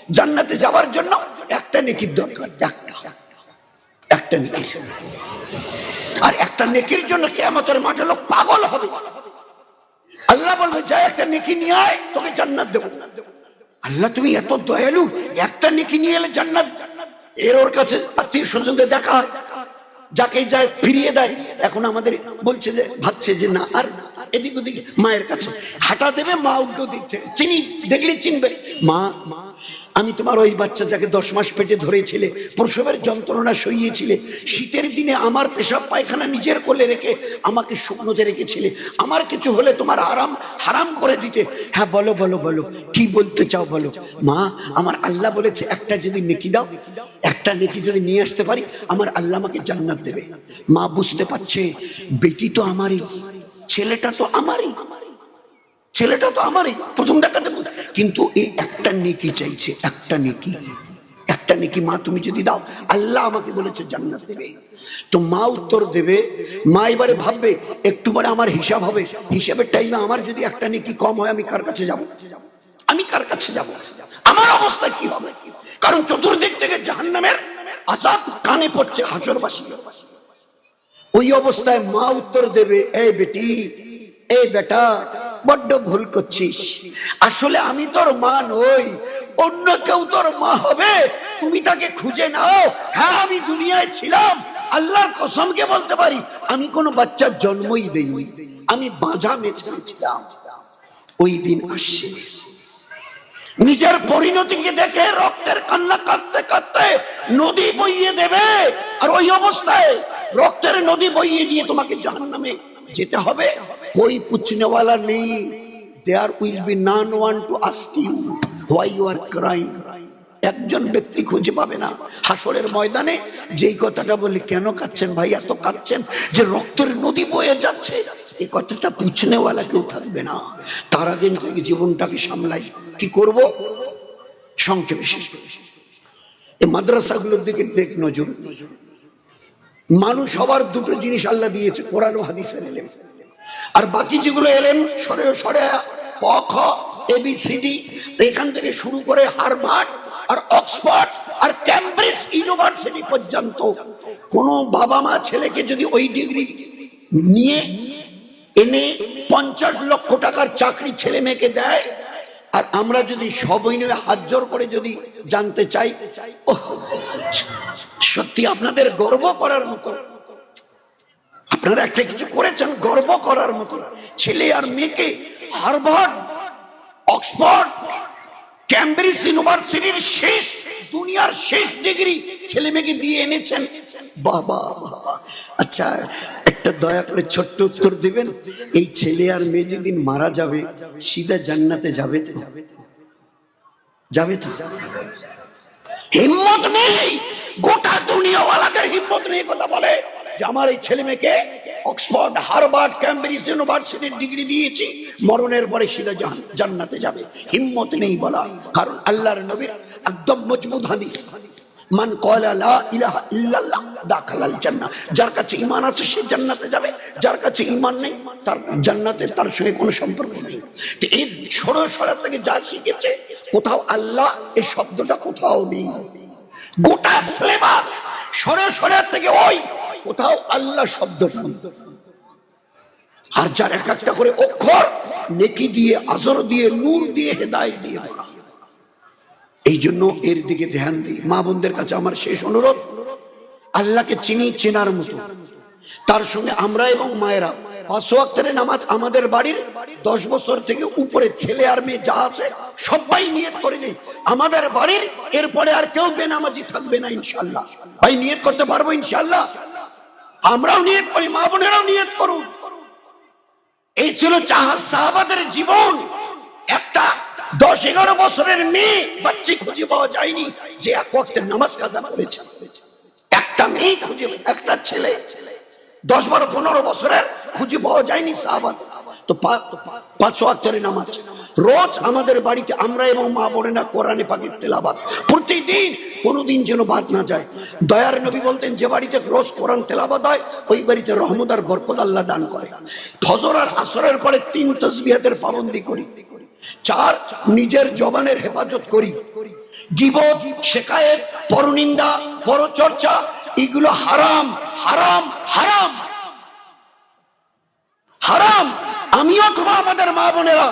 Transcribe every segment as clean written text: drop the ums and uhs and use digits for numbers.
জান্নাতে যাওয়ার জন্য একটা নেকির দরকার, একটা নেকির। আর একটা নেকির জন্য কিয়ামতের মাঠে লোক পাগল হবে। আল্লাহ বলবে যা একটা নেকি নিয়ে আয়, তোকে জান্নাত দেব। আল্লাহ তুমি এত দয়ালু, একটা নেকি নিয়ে এলে জান্নাত। এর ওর কাছে আত্মীয় স্বজনদের দেখা হয়, যাকে যায় ফিরিয়ে দেয়। এখন আমাদের বলছে যে, ভাবছে যে না আর এদিক ওদিক মায়ের কাছে হাঁটা দেবে, মা উল্টো দিক থেকে চিনি দেখলে চিনবে, মা আমি তোমার ওই বাচ্চা যাকে 10 মাস পেটে ধরেছিলে, প্রসবের যন্ত্রণা সইয়েছিলে, শীতের দিনে আমার পেশাব পায়খানা নিজের কোলে রেখে আমাকে শুকনোতে রেখেছিলে, আমার কিছু হলে তোমার হারাম করে দিতে। হ্যাঁ বলো বলো বলো, কি বলতে চাও বলো। মা আমার আল্লাহ বলেছে একটা যদি নেকি দাও, একটা নেকি যদি নিয়ে আসতে পারি, আমার আল্লাহ আমাকে জান্নাত দেবে। মা বুঝতে পারছে বেটি তো আমারই, ছেলেটা তো আমারই, ছেলেটা তো আমারই, প্রথম দেখাতে, কিন্তু এই একটা নেকি চাইছে, একটা নেকি, একটা নেকি মা তুমি যদি দাও, আল্লাহ আমাকে বলেছে জান্নাত দেবে। তো মা উত্তর দেবে, মা এবারে ভাববে একটু পরে আমার হিসাব হবে, হিসাবের টাইমে আমার যদি একটা নেকি কম হয়, আমি কার কাছে যাব? আমি কার কাছে যাব? আমার অবস্থা কি হবে? কারণ চতুর্দিক থেকে জাহান্নামের আযাব কানে পড়ছে হাসরবাসী। ওই অবস্থায় মা উত্তর দেবে, এই বেটি, এই বেটা, বড্ড ভুল করছিস, আসলে আমি তোর মা নই, অন্য কেউ তোর মা হবে, তুমি তাকে খুঁজে নাও। হ্যাঁ আমি দুনিয়ায় ছিলাম, আল্লাহর কসমকে বলতে পারি আমি কোনো বাচ্চার জন্মই দেইনি, আমি বাঁঝা মেছেছিলাম। ওই দিন আসছে, নিজের পরিণতিকে দেখে রক্তের কান্না কাঁদতে কাঁদতে নদী বইয়ে দেবে, আর ওই অবস্থায় রক্তের নদী বইয়ে দিয়ে তোমাকে জাহান্নামে যেতে হবে। কোই পুছনেওয়ালা নেই, there will be none one to ask you why you are crying. একজন ব্যক্তি খুঁজে পাবে না হাসরের ময়দানে যেই কথাটা বলি, কেন কাঁদছেন ভাই, এত কাঁদছেন যে রক্তের নদী বয়ে যাচ্ছে, এই কথাটা পুছনেওয়ালা কেউ থাকবে না। তার আগে নিজেকে জীবনটাকে সামলাই, কি করব? সংক্ষেপে শেষ করে, এই মাদ্রাসাগুলোর দিকে দেখ নজর। মানুষ হবার দুটো জিনিস আল্লাহ দিয়েছে, কোরআন ও হাদিসের এলেম, আর বাকি যেগুলো এলেম সরে সরে ক খ এবিসিডি, এখান থেকে শুরু করে হার্ভার্ড আর অক্সফোর্ড আর ক্যামব্রিজ ইউনিভার্সিটি পর্যন্ত কোন বাবা মা ছেলেকে যদি ওই ডিগ্রি নিয়ে এনে 50 লক্ষ টাকার চাকরি ছেলে মেয়েকে দেয়, আর আমরা যদি সবই নিয়ে হাত জোর করে যদি জানতে চাই, সত্যি আপনাদের গর্ব করার মতো, আপনারা একটা কিছু করেছেন গর্ব করার মতো। ছেলে আর মেয়েকে হার্ভার্ড, অক্সফোর্ড, ক্যামব্রিজ ইউনিভার্সিটির শেষ, দুনিয়ার শেষ ডিগ্রি ছেলে মেয়েকে দিয়ে এনেছেন। বাবা বাবা, আচ্ছা একটা দয়া করে ছোট্ট উত্তর দিবেন, এই ছেলে আর মেয়ে যেদিন মারা যাবে সিধা জান্নাতে যাবে তো? যাবে তো? হিম্মত নেই, গোটা দুনিয়াওয়ালাদের হিম্মত নেই কথা বলে যে আমার এই ছেলে মেয়েকে অক্সফোর্ড, হার্ভার্ড, ক্যামব্রিজ ইউনিভার্সিটির ডিগ্রি দিয়েছি, মরণের পরে সিধা জান্নাতে যাবে। হিম্মত নেই বলা, কারণ আল্লাহর নবীর একদম মজবুত হাদিস, মান ক্বালা লা ইলাহা ইল্লাল্লাহ দাখালাল জান্নাহ, যার কাছে ঈমান আছে সে জান্নাতে যাবে, যার কাছে ঈমান নেই তার জান্নাতের তার সঙ্গে কোনো সম্পর্ক নেই। তো এই সরসরা থেকে যা শিখেছে, কোথাও আল্লাহ এই শব্দটা কোথাও নেই। গোটা সিলেবাস সরসরা থেকে ওই কোথাও আল্লাহ শব্দটা নেই। আর যার এক একটা করে অক্ষর নেকি দিয়ে, আজর দিয়ে, নূর দিয়ে, হেদায়েত দিয়ে ভরা। এই জন্য এর দিকে ধ্যান দিই। মা বোনদের কাছে আমার শেষ অনুরোধ, আল্লাহকে চিনি, চেনার মতো, তার সঙ্গে আমরা এবং মায়েরা 5 ওয়াক্তের নামাজ আমাদের বাড়ির 10 বছর থেকে উপরে ছেলে আর মেয়ে যা আছে সবাই নিয়ত করে নেই, আমাদের বাড়ির এরপরে আর কেউ বেনামাজি থাকবে না ইনশাআল্লাহ। ভাই নিয়ত করতে পারবো ইনশাআল্লাহ? আমরাও নিয়ত করি, মা বোনেরাও নিয়ত করুন। এই ছিল সাহাবাদের জীবন। একটা 10-11 বছরের মেয়ে বাচ্চা খুঁজে পাওয়া যায়নি যে 1 ওয়াক্তের নামাজ কাজা করেছে। একটা মেয়ে খুঁজে, একটা ছেলে 10-12-15 বছরের খুঁজে পাওয়া যায়নি সাহাবাদ। তো 5 ওয়াক্তের নামাজ রোজ আমাদের বাড়িতে আমরা এবং মা বোনেরা কোরআনে পাকের তেলাওয়াত প্রতিদিন, কোনোদিন যেন বাদ না যায়। দয়ার নবী বলতেন যে বাড়িতে রোজ কোরআন তেলাওয়াত হয় ওই বাড়িতে রহমত আর বরকত আল্লাহ দান করে। ফজর আর আসরের পরে 3 তাসবিহাতের পাবন্দি করি। 4 নিজের জবানের হেফাজত করি। গীবত, শিকায়েত, পরনিন্দা, পরচর্চা এগুলো হারাম হারাম হারাম হারাম। আমিও তোমা আমাদের মা বোনেরা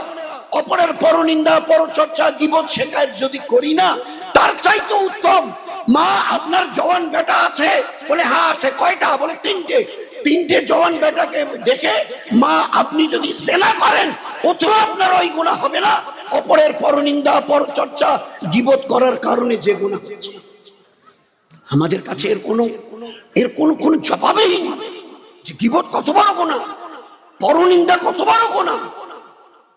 অপরের পরনিন্দা, পরচর্চা, গীবত, শিকায়েত যদি করি না, তার চাইতে উত্তম মা আপনার জওয়ান বেটা আছে বলে হ্যাঁ আছে, কয়টা বলে তিনটে জওয়ান বেটাকে দেখে মা আপনি যদি সেনা করেন অথবা আপনার ওই গুনাহ হবে না, অপরের পরনিন্দা, পরচর্চা, গীবত করার কারণে যে গুনাহ হচ্ছে। আমাদের কাছে এর কোনো জবাবই নেই যে গীবত কত বড় গুনাহ, পরনিন্দা কত বড় গুনাহ।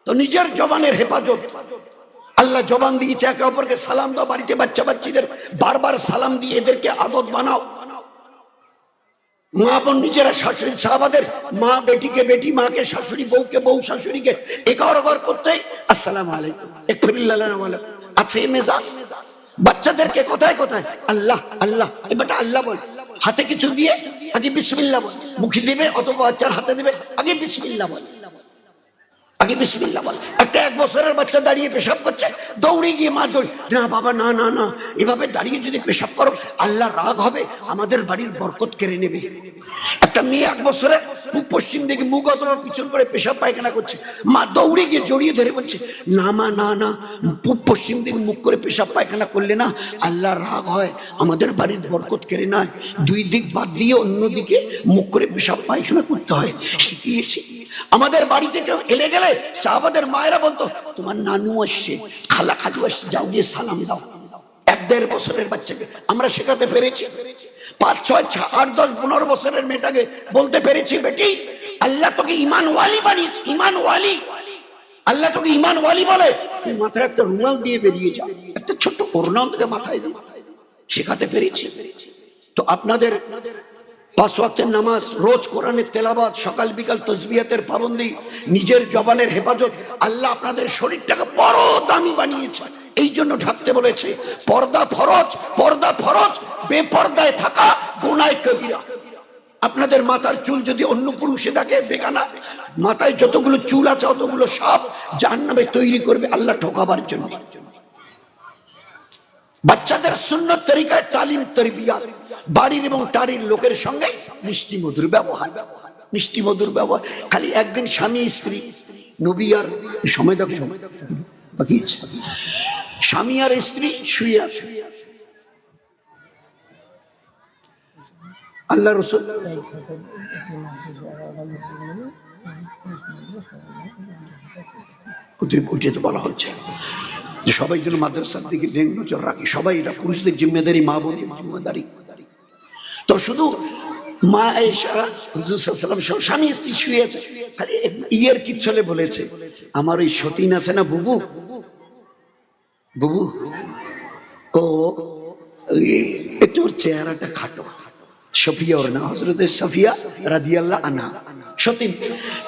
তো নিজের জবানের হেফাজত, আল্লাহ জবান দিয়েছে একে অপরকে সালাম দাও, বাড়িতে বাচ্চা বাচ্চাদের বারবার সালাম দিয়ে এদেরকে আদত বানাও। মা বোন নিজেরা শাশুড়ি, সাহাবাদের মা বেটিকে বেটি, মাকে শাশুড়ি, বউকে বউ, শাশুড়িকে একার করতে আসসালামু আলাইকুম, আছে এই মেজাজ। বাচ্চাদেরকে কোথায় কোথায় আল্লাহ আল্লাহ, এবারটা আল্লাহ বল, হাতে কিছু দিয়ে আগে বিসমিল্লাহ বল, মুখে দেবে অথবা বাচ্চার হাতে দেবে আগে বিসমিল্লাহ বল, আগে বিসমিল্লাহ বল। একটা 1 বছরের বাচ্চা দাঁড়িয়ে পেশাব করছে, দৌড়ে গিয়ে মা দৌড়, না বাবা না না না, এভাবে দাঁড়িয়ে যদি পেশাব করো আল্লাহ রাগ হবে, আমাদের বাড়ির বরকত কেড়ে নেবে। একটা মেয়ে 1 বছরের পূব পশ্চিম দিকে মুখ অথবা পিছন করে পেশাব পায়খানা করছে, মা দৌড়ে গিয়ে জড়িয়ে ধরে বলছে না মা না না, পূব পশ্চিম দিকে মুখ করে পেশাব পায়খানা করলে না আল্লাহ রাগ হয়, আমাদের বাড়ির বরকত কেড়ে নেয়। 2 দিক বাদ দিয়ে অন্যদিকে মুখ করে পেশাব পায়খানা করতে হয়, শিখিয়েছি। আমাদের বাড়িতে কেউ এলে গেলে সাহাবাদের মায়েরা বলতো তোমার নানু আসছে, খালা খালু আসছে, যাও গিয়ে সালাম দাও। 1-1.5 বছরের বাচ্চাকে আমরা শেখাতে পেরেছি। 5, 6, 8, 10, 15 বছরের মেয়েটাকে বলতে পেরেছি বেটি আল্লাহ তোকে ইমান ওয়ালি বানিয়েছে, ইমান ওয়ালি, আল্লাহ তোকে ইমান ওয়ালি বলে, তুই মাথায় একটা রুমাল দিয়ে বেরিয়ে যাও, একটা ছোট্ট ওড়নাও তোকে মাথায় দিয়ে শেখাতে পেরেছি। তো আপনাদের 5 ওয়াক্তের নামাজ, রোজ কোরআনের তেলাওয়াত, সকাল বিকাল তাসবিহাতের পাবন্দি, নিজের জবানের হেফাজত, আল্লাহ আপনাদের শরীরটাকে বড় দামি বানিয়েছে, এই জন্য ঢাকতে বলেছে। পর্দা ফরজ, পর্দা ফরজ, বেপর্দায় থাকা গুনাহ কবিরা। আপনাদের মাথার চুল যদি অন্য পুরুষে থাকে বেগানা, মাথায় যতগুলো চুল আছে অতগুলো সব জাহান্নামে তৈরি করবে আল্লাহ ঠকাবার জন্য। বাচ্চাদের সুন্নত তরিকায় তালিম তরবিয়াত, বাড়ির এবং টাড়ির লোকের সঙ্গে মিষ্টি মধুর ব্যবহার, মিষ্টি মধুর ব্যবহার। খালি একদিন স্বামী স্ত্রী, নবী আর সময় দেখো বাকি আছে, স্বামী আর স্ত্রী শুয়ে আছে, আল্লাহ রাসূল তো বলা হচ্ছে যে সবাই যেন মাদ্রাসার দিকে ব্যাংক নজর রাখে, সবাই এটা পুরুষদের জিম্মেদারি, মা বোনের জিম্মেদারি। তো শুধু মা আয়েশা হুজুর সাল্লাল্লাহু আলাইহি ওয়াসাল্লাম সহ স্বামী স্ত্রী শুয়ে আছে, খালি ইয়ের কি চলে বলেছে আমার ওই সতীন আছে না বুবু, বুবু ও একটু চেহারাটা খাটো, সফিয়া ওর না, হযরত সফিয়া রাদিয়াল্লাহু আনহা সতীন।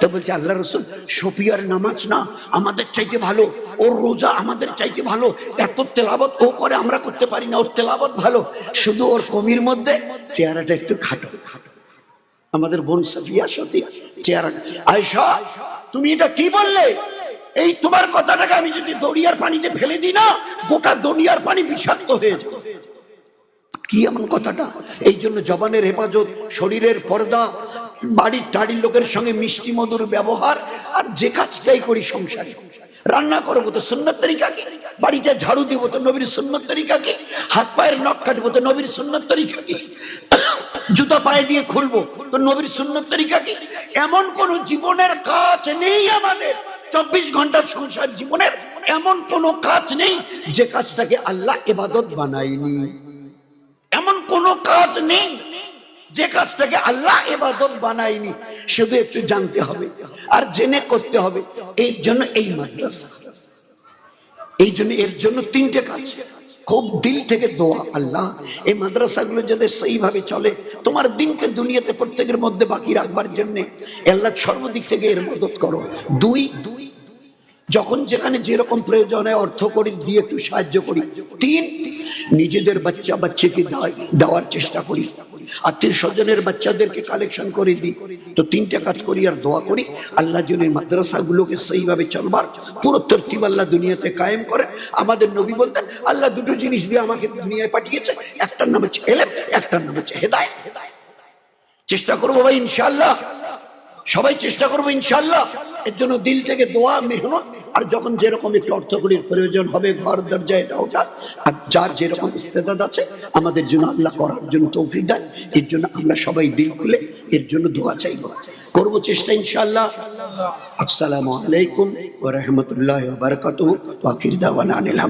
তো বলছে আল্লাহ রাসূল সফিয়ার নামাজ না আমাদের চাইতে ভালো, ওর রোজা আমাদের চাইতে ভালো, এত তেলাওয়াত ও করে আমরা করতে পারি না, ওর তেলাওয়াত ভালো, শুধু ওর কমির মধ্যে চেহারাটা একটু খাটো। আমাদের বোন সফিয়া সতীন চেহারা। আয়েশা তুমি এটা কি বললে? এই তোমার কথাটাকে আমি যদি দরিয়ার পানিতে ফেলে দিই না, গোটা দরিয়ার পানি বিষাক্ত হয়ে যাবে। কি এমন কথাটা? এই জন্য জবানের হেফাজত, শরীরের পর্দা, বাড়ির টাড়ির লোকের সঙ্গে মিষ্টি মধুর ব্যবহার। আর যে কাজটাই করি সংসারে, রান্না করবো তো সুন্নত তরিকাকে, বাড়িতে ঝাড়ু দিব তো নবীর সুন্নত তরিকাকে, হাত পায়ের নখ কাটবো তো নবীর সুন্নত তরিকাকে, জুতা পায়ে দিয়ে খুলবো তো নবীর সুন্নত তরিকাকে। এমন কোন জীবনের কাজ নেই আমাদের, 24 ঘন্টার সংসার জীবনের এমন কোন কাজ নেই যে কাজটাকে আল্লাহ ইবাদত বানায়নি। এমন কোন কাজ নেই যে কাজটাকে আল্লাহ ইবাদত বানায়নি। শুধু একটু জানতে হবে আর জেনে করতে হবে। এই জন্য এই মাদ্রাসা, এই জন্য এর জন্য 3টে কাজ, খুব দিল থেকে দোয়া, আল্লাহ এই মাদ্রাসাগুলো যাতে সেইভাবে চলে, তোমার দিনকে দুনিয়াতে প্রত্যেকের মধ্যে বাকি রাখবার জন্য আল্লাহ সর্বদিক থেকে এর মদত করো। 2, যখন যেখানে যেরকম প্রয়োজন হয় অর্থ করি দিয়ে একটু সাহায্য করি। 3, নিজেদের বাচ্চা বাচ্চাকে দেওয়ার চেষ্টা করি। আত্মীয় স্বজনের বাচ্চাদেরকে কালেকশন করে দিই, তো তিনটা কাজ করি আর দোয়া করি আল্লাহ যেন এই মাদ্রাসাগুলোকে সেইভাবে চলবার পুরো তরতিব আল্লাহ দুনিয়াতে কায়েম করে। আমাদের নবী বলতেন আল্লাহ দুটো জিনিস দিয়ে আমাকে দুনিয়ায় পাঠিয়েছে, একটার নাম হচ্ছে ইলম, একটার নাম হচ্ছে হেদায়েত। চেষ্টা করবো ভাই ইনশাআল্লাহ, সবাই চেষ্টা করবো ইনশাআল্লাহ। এর জন্য দিল থেকে দোয়া, মেহনত, আর যখন যেরকম একটু অর্থকড়ির প্রয়োজন হবে, ঘর দরজা এটা ওটা, আর যার যেরকম ইস্তেদাদ আছে আমাদের জন্য আল্লাহ করার জন্য তৌফিক দেয়। এর জন্য আমরা সবাই দিল খুলে এর জন্য দোয়া চাইব, করবো চেষ্টা ইনশাআল্লাহ। আসসালামু আলাইকুম ওয়া রাহমাতুল্লাহি ওয়া বারাকাতুহু ওয়া আখির দাওয়ানা আনিল